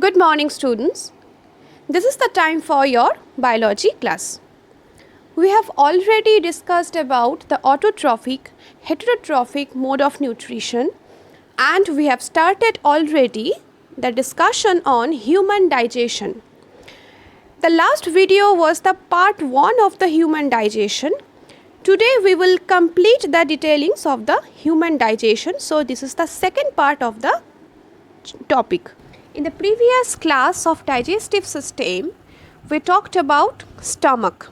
Good morning, students. This is the time for your biology class. We have already discussed about the autotrophic, heterotrophic mode of nutrition, and we have started already the discussion on human digestion. The last video was the part 1 of the human digestion. Today we will complete the detailings of the human digestion. So this is the second part of the topic. In the previous class of digestive system, we talked about stomach.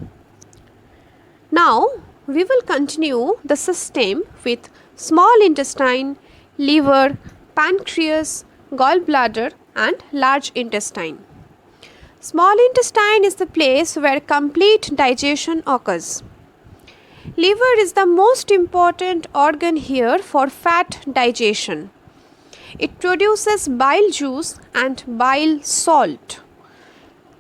Now we will continue the system with small intestine, liver, pancreas, gallbladder and large intestine. Small intestine is the place where complete digestion occurs. Liver is the most important organ here for fat digestion. It produces bile juice and bile salt.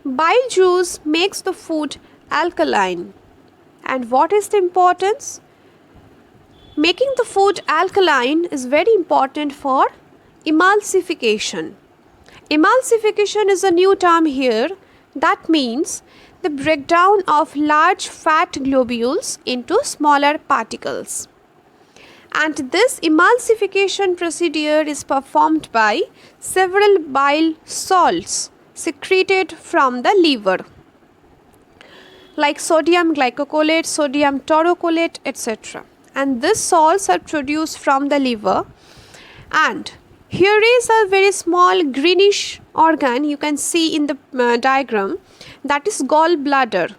Bile juice makes the food alkaline. And what is the importance? Making the food alkaline is very important for emulsification. Emulsification is a new term here. That means the breakdown of large fat globules into smaller particles. And this emulsification procedure is performed by several bile salts secreted from the liver, like sodium glycocholate, sodium taurocolate, etc. And these salts are produced from the liver. And here is a very small greenish organ you can see in the diagram, that is gallbladder.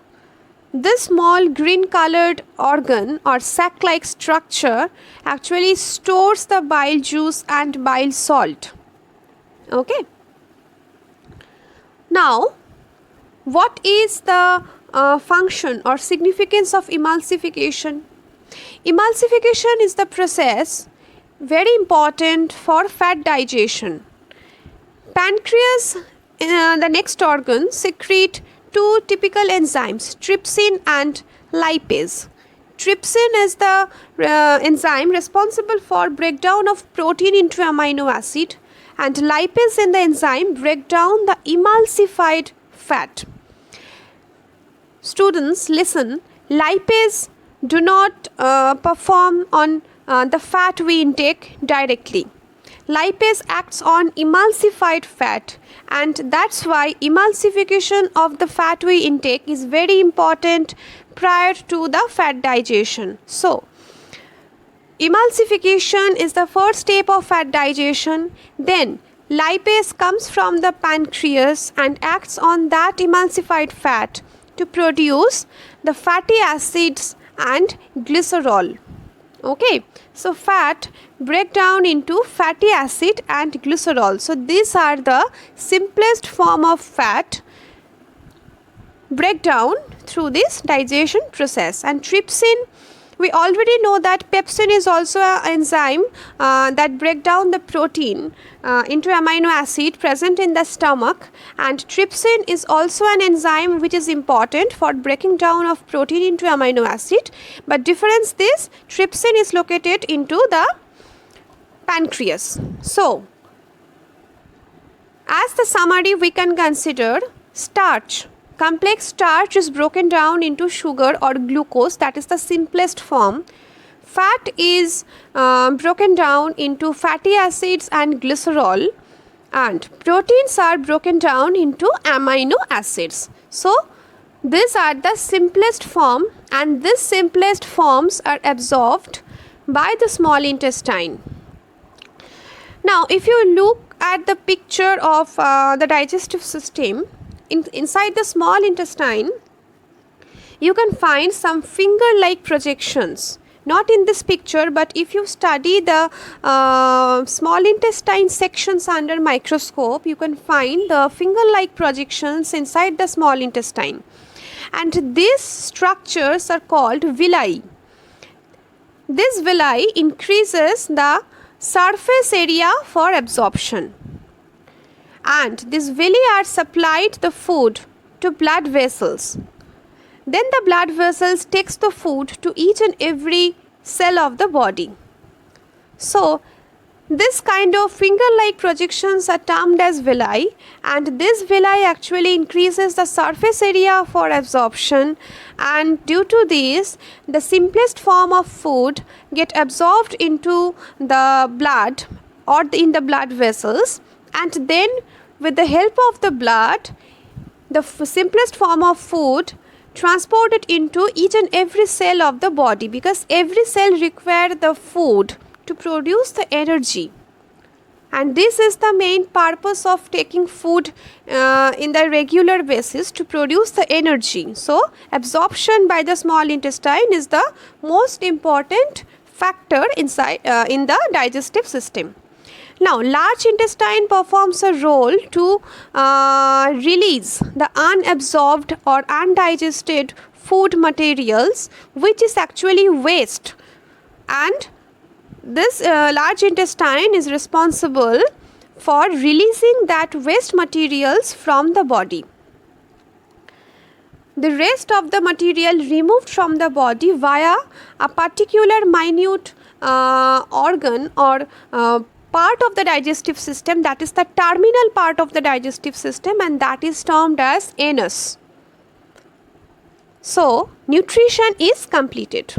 This small green colored organ or sac like structure actually stores the bile juice and bile salt. Okay. Now, what is the function or significance of emulsification? Emulsification is the process very important for fat digestion. Pancreas, the next organ, secrete two typical enzymes, trypsin and lipase. Trypsin is the enzyme responsible for breakdown of protein into amino acid, and lipase in the enzyme break down the emulsified fat. Students, listen, lipase do not perform on the fat we intake directly. Lipase acts on emulsified fat, and that's why emulsification of the fat we intake is very important prior to the fat digestion. So, emulsification is the first step of fat digestion. Then lipase comes from the pancreas and acts on that emulsified fat to produce the fatty acids and glycerol. Okay, so fat break down into fatty acid and glycerol. So these are the simplest form of fat breakdown through this digestion process. And trypsin, we already know that pepsin is also an enzyme that break down the protein into amino acid present in the stomach, and trypsin is also an enzyme which is important for breaking down of protein into amino acid, but difference this, trypsin is located into the pancreas. So, as the summary we can consider starch. Complex starch is broken down into sugar or glucose, that is the simplest form. Fat is broken down into fatty acids and glycerol, and proteins are broken down into amino acids. So, these are the simplest form, and these simplest forms are absorbed by the small intestine. Now, if you look at the picture of the digestive system, inside the small intestine, you can find some finger-like projections. Not in this picture, but if you study the small intestine sections under microscope, you can find the finger-like projections inside the small intestine. And these structures are called villi. This villi increases the surface area for absorption. And these villi are supplied the food to blood vessels. Then the blood vessels takes the food to each and every cell of the body. So, This kind of finger-like projections are termed as villi, and this villi actually increases the surface area for absorption, and due to this the simplest form of food get absorbed into the blood or in the blood vessels, and then with the help of the blood the simplest form of food transported into each and every cell of the body, because every cell require the food to produce the energy, and this is the main purpose of taking food in the regular basis, to produce the energy. So absorption by the small intestine is the most important factor inside in the digestive system. Now, large intestine performs a role to release the unabsorbed or undigested food materials, which is actually waste, and this large intestine is responsible for releasing that waste materials from the body. The rest of the material removed from the body via a particular minute organ or part of the digestive system, that is the terminal part of the digestive system, and that is termed as anus. So nutrition is completed.